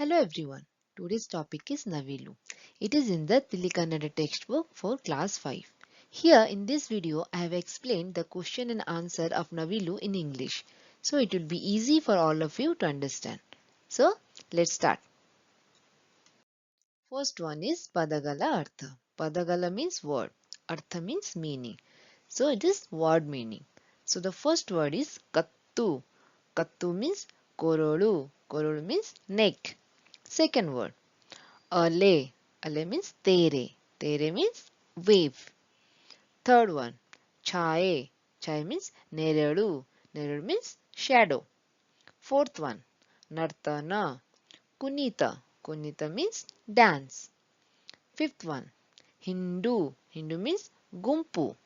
Hello everyone. Today's topic is Navilu. It is in the Tilikannada textbook for class 5. Here in this video I have explained the question and answer of Navilu in English. So it will be easy for all of you to understand. So let's start. First one is Padagala Artha. Padagala means word. Artha means meaning. So it is word meaning. So the first word is Kattu. Kattu means Korolu. Korolu means neck. Second word Ale. Ale means tere. Tere means wave. Third one. Chaye. Chaye means neredu. Neredu means shadow. Fourth one. Nartana. Kunita. Kunita means dance. Fifth one. Hindu. Hindu means gumpu.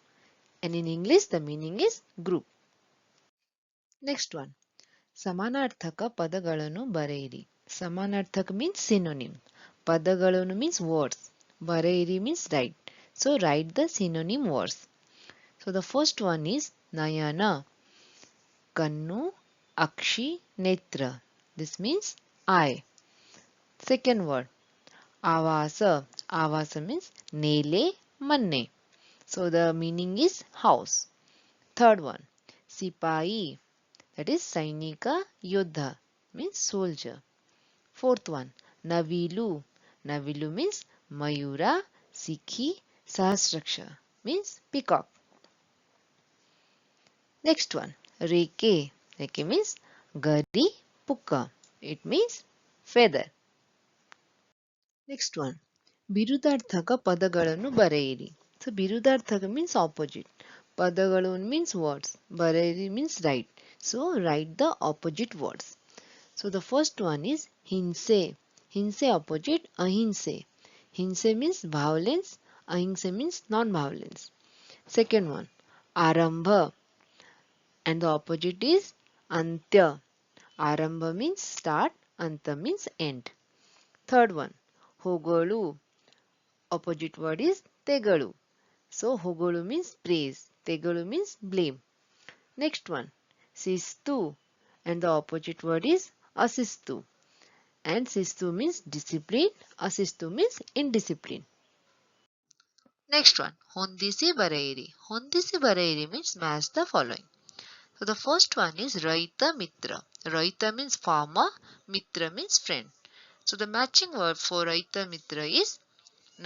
And in English the meaning is group. Next one. ಸಮಾನಾರ್ಥಕ ಪದಗಳನ್ನು ಬರೆಯಿರಿ. ಸಮಾನಾರ್ಥಕ means synonym. ಪದಗಳನ್ನು means words. ಬರೆಯಿರಿ means write. So write the synonym words. So the first one is Nayana. Kannu, Akshi, Netra. This means eye. Second word. Avasa. Avasa means Nele, Manne. So the meaning is house. Third one. Sipai. That is Sainika Yodha means soldier. Fourth one, Navilu. Navilu means Mayura, Sikhi, Sahasraksha means peacock. Next one, Reke. Reke means Gari Pukka. It means feather. Next one, ಬಿರುದಾರ್ಥಕ ಪದಗಳನ್ನು ಬರೆಯಿರಿ. So ಬಿರುದಾರ್ಥಕ means opposite. ಪದಗಳು means words. ಬರೆಯಿರಿ means write. So write the opposite words. So the first one is hinse. Hinse opposite ahinse. Hinse means violence. Ahinse means non-violence. Second one, arambha. And the opposite is antya. Arambha means start. Anta means end. Third one, hogolu. Opposite word is tegalu. So hogolu means praise. Tegalu means blame. Next one, sistu. And the opposite word is asistu. And sistu means discipline, asistu means indiscipline. Next one, Hondisi Barairi. Hondisi Barairi means match the following. So the first one is Raita Mitra. Raita means farmer, Mitra means friend. So the matching word for Raita Mitra is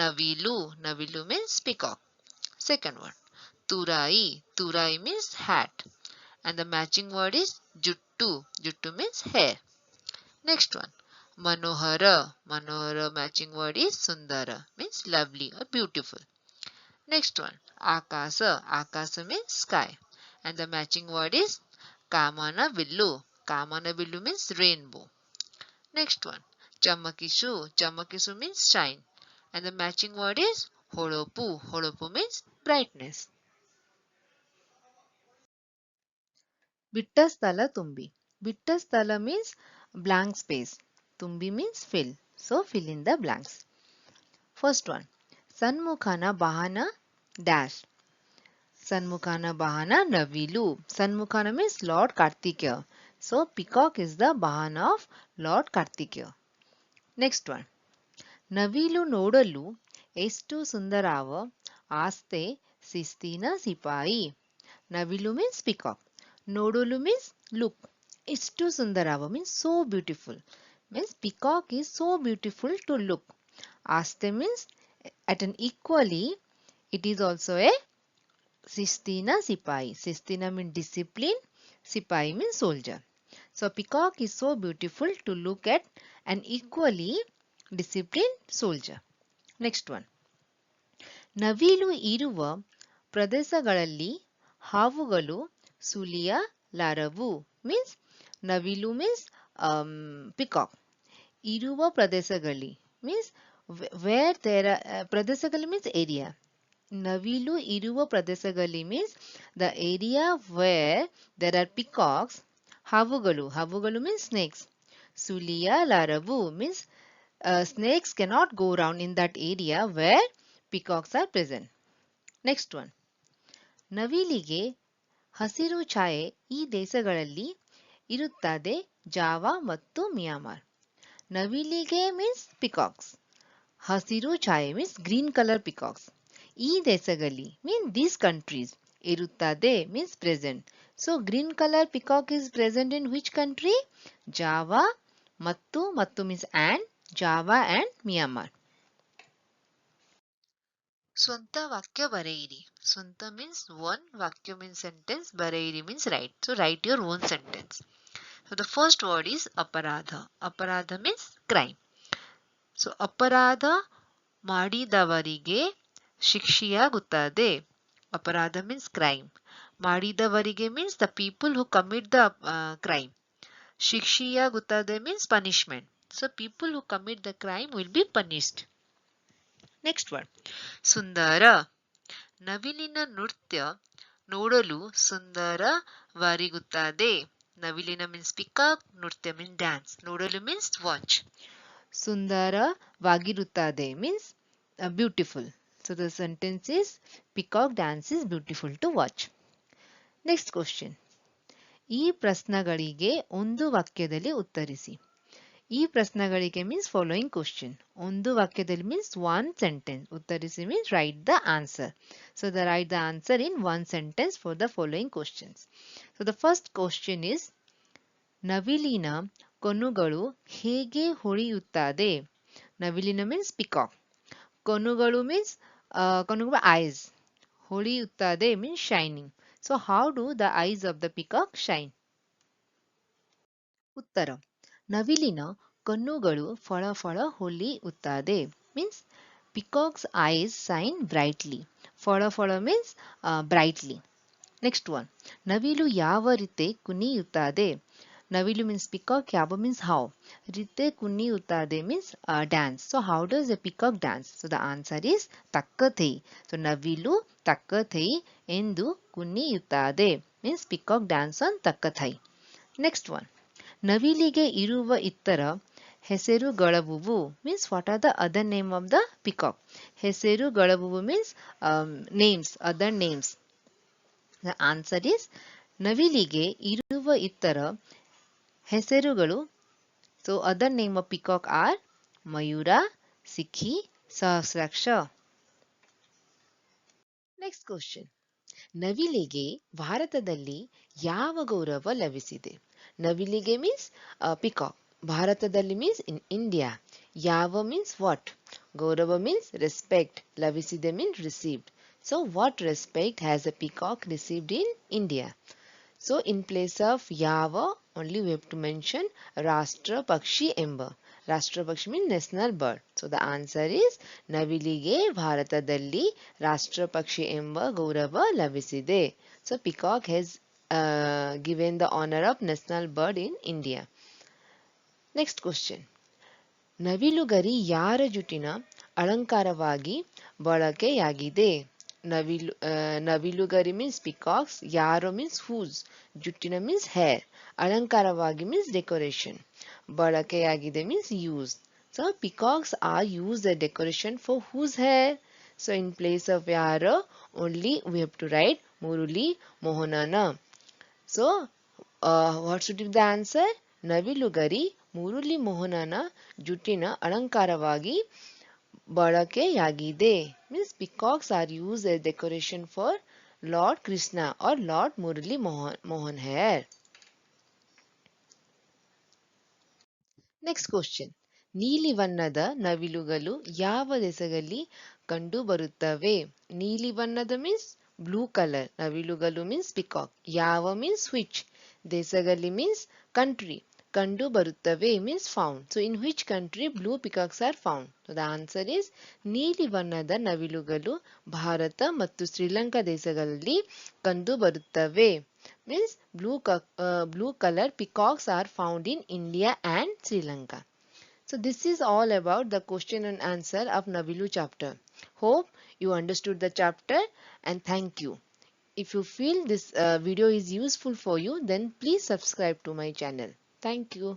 Navilu. Navilu means peacock. Second one, Turai. Turai means hat. And the matching word is Juttu. Juttu means hair. Next one, Manohara. Manohara matching word is Sundara, means lovely or beautiful. Next one, Akasa. Akasa means sky. And the matching word is Kamana Villu. Kamana Villu means rainbow. Next one, Chamakisu. Chamakisu means shine. And the matching word is Holopu. Holopu means brightness. Bittasthala Tumbi. Bittasthala means blank space. Tumbi means fill. So fill in the blanks. First one, Sanmukhana Bahana dash. Sanmukhana Bahana Navilu. Sanmukhana means Lord Kartikeya. So peacock is the Bahana of Lord Kartikeya. Next one, Navilu Nodalu Estu Sundarava Aste Sistina Sipai. Navilu means peacock. Nodolu means look. Estu Sundarava means so beautiful. Means peacock is so beautiful to look. Aste means at an equally, it is also a Sistina Sipai. Sistina means discipline. Sipai means soldier. So peacock is so beautiful to look at an equally disciplined soldier. Next one. ನವಿಲು ಇರುವ ಪ್ರದೇಶಗಳಲ್ಲಿ ಹಾವುಗಳು ಸುಳಿಯಲಾರವು. Means ನವಿಲು means peacock. ಇರುವ ಪ್ರದೇಶಗಳಲ್ಲಿ means where there are ಪ್ರದೇಶಗಳು means area. ನವಿಲು ಇರುವ ಪ್ರದೇಶಗಳಲ್ಲಿ means the area where there are peacocks. ಹಾವುಗಳು. ಹಾವುಗಳು means snakes. ಸುಳಿಯಲಾರವು means snakes cannot go around in that area where peacocks are present. Next one. ನವಿಲಿಗೆ ಹಸಿರು ಛಾಯೆ ಈ ದೇಶಗಳಲ್ಲಿ ಇರುತ್ತದೆ ಜಾವಾ ಮತ್ತು ಮಿಯಾನ್ಮಾರ್. ನವಿಲಿಗೆ means peacocks. ಹಸಿರು ಛಾಯೆ means green color peacocks. ಈ ದೇಶಗಳಲ್ಲಿ mean these countries. ಇರುತ್ತದೆ means present. So green color peacock is present in which country? Java ಮತ್ತು means and Java and Myanmar. ಸ್ವಂತ ವಾಕ್ಯ ಬರೆಯಿರಿ. ಸ್ವಂತ means one, ವಾಕ್ಯ means sentence, ಬರೆಯಿರಿ means write. So write your own sentence. So the first word is aparadha. Aparadha means crime. So ಅಪರಾಧ ಮಾಡಿದವರಿಗೆ ಶಿಕ್ಷೆಯಾಗುತ್ತದೆ. ಅಪರಾಧ means crime. ಮಾಡಿದವರಿಗೆ means the people who commit the crime. ಶಿಕ್ಷೆಯಾಗುತ್ತದೆ means punishment. So people who commit the crime will be punished. Next word. ಸುಂದರ. ನವಿಲಿನ ನೃತ್ಯ ನೋಡಲು ಸುಂದರವಾಗಿರುತ್ತದೆ. ನವಿಲಿನ means peacock, ನೃತ್ಯ means dance. ನೋಡಲು means watch. ಸುಂದರವಾಗಿರುತ್ತದೆ means beautiful. So the sentence is peacock dance is beautiful to watch. Next question. ಈ ಪ್ರಶ್ನೆಗಳಿಗೆ ಒಂದು ವಾಕ್ಯದಲ್ಲಿ ಉತ್ತರಿಸಿ. ಈ ಪ್ರಶ್ನೆಗಳಿಗೆ means following question. ಒಂದು ವಾಕ್ಯದಲ್ಲಿ means one sentence. ಉತ್ತರಿಸಿ means write the answer. So the write the answer in one sentence for the following questions. So the first question is ನವಿಲಿನ ಕೊನುಗಳು ಹೇಗೆ ಹೊಳೆಯುತ್ತದೆ? ನವಿಲಿನ means peacock. ಕೊನುಗಳು means ಕೊನುಗಳು eyes. ಹೊಳೆಯುತ್ತದೆ means shining. So how do the eyes of the peacock shine? ಉತ್ತರ. ನವಿಲಿನ ಕಣ್ಣುಗಳು ಫಳಫಳ ಹೊಳೆಯುತ್ತದೆ means peacock's eyes shine brightly. ಫಳಫಳ means brightly. Next one. ನವಿಲು ಯಾವ ರೀತಿ ಕುಣಿಯುತ್ತದೆ? ನವಿಲು means peacock, ಯಾವ means how. ರೀತಿ ಕುಣಿಯುತ್ತದೆ means dance. So how does a peacock dance? So the answer is ತಕ್ಕಥೈ. So ನವಿಲು ತಕ್ಕಥೈ ಎಂದು ಕುಣಿಯುತ್ತದೆ means peacock dance on ತಕ್ಕಥೈ. Next one. ನವಿಲಿಗೆ ಇರುವ ಇತರ ಹೆಸರುಗಳವುವು means what are the other name of the peacock? ಹೆಸರುಗಳವುವು means names, other names. The answer is ನವಿಲಿಗೆ ಇರುವ ಇತರ ಹೆಸರುಗಳು. So other name of peacock are Mayura, ಸಿಖಿ, ಸಹಸ್ರಾಕ್ಷ. Next question. ನವಿಲಿಗೆ ಭಾರತದಲ್ಲಿ ಯಾವ ಗೌರವ ಲಭಿಸಿದೆ? ನವಿಲಿಗೆ means peacock. ಭಾರತದಲ್ಲಿ means in India. ಯಾವ means what. ಗೌರವ means respect. ಲಭಿಸಿದೆ means received. So what respect has a peacock received in India? So in place of ಯಾವ only we have to mention ರಾಷ್ಟ್ರ ಪಕ್ಷಿ ಎಂಬ. ರಾಷ್ಟ್ರ ಪಕ್ಷಿ means national bird. So the answer is ನವಿಲಿಗೆ ಭಾರತದಲ್ಲಿ ರಾಷ್ಟ್ರ ಪಕ್ಷಿ ಎಂಬ ಗೌರವ ಲಭಿಸಿದೆ. So peacock has given the honor of national bird in India. Next question. ನವಿಲುಗರಿ ಯಾರ ಜುಟ್ಟಿನ ಅಲಂಕಾರವಾಗಿ ಬಳಕೆಯಾಗಿದೆ? ನವಿಲುಗರಿ means peacocks, ಯಾರು means whose, ಜುಟ್ಟಿನ means hair, ಅಲಂಕಾರವಾಗಿ means decoration, ಬಳಕೆಯಾಗಿದೆ means used. So peacocks are used as decoration for whose hair? So in place of ಯಾರು only we have to write Murali ಮೋಹನನ. So what should be the answer? ನವಿಲುಗರಿ ಮುರುಳಿ ಮೋಹನನ ಜುಟ್ಟಿನ ಅಲಂಕಾರವಾಗಿ ಬಳಕೆಯಾಗಿದೆ means peacocks are used as decoration for Lord Krishna or Lord Murali Mohan hair. Next question. ನೀಲಿ ಬಣ್ಣದ ನವಿಲುಗಳು ಯಾವ ದೇಶದಲ್ಲಿ ಕಂಡು ಬರುತ್ತವೆ? ನೀಲಿ ಬಣ್ಣದ means blue color. ನವಿಲುಗಳು means peacock. ಯಾವ means which. ದೇಶದಲ್ಲಿ means country. ಕಂಡು ಬರುತ್ತವೆ means found. So in which country blue peacocks are found? So the answer is ನೀಲಿ ಬಣ್ಣದ ನವಿಲುಗಳು ಭಾರತ ಮತ್ತು ಶ್ರೀಲಂಕಾ ದೇಶಗಳಲ್ಲಿ ಕಂಡು ಬರುತ್ತವೆ means blue color peacocks are found in India and Sri Lanka. So this is all about the question and answer of Navilu chapter. Hope you understood the chapter and thank you. If you feel this video is useful for you, then please subscribe to my channel. Thank you.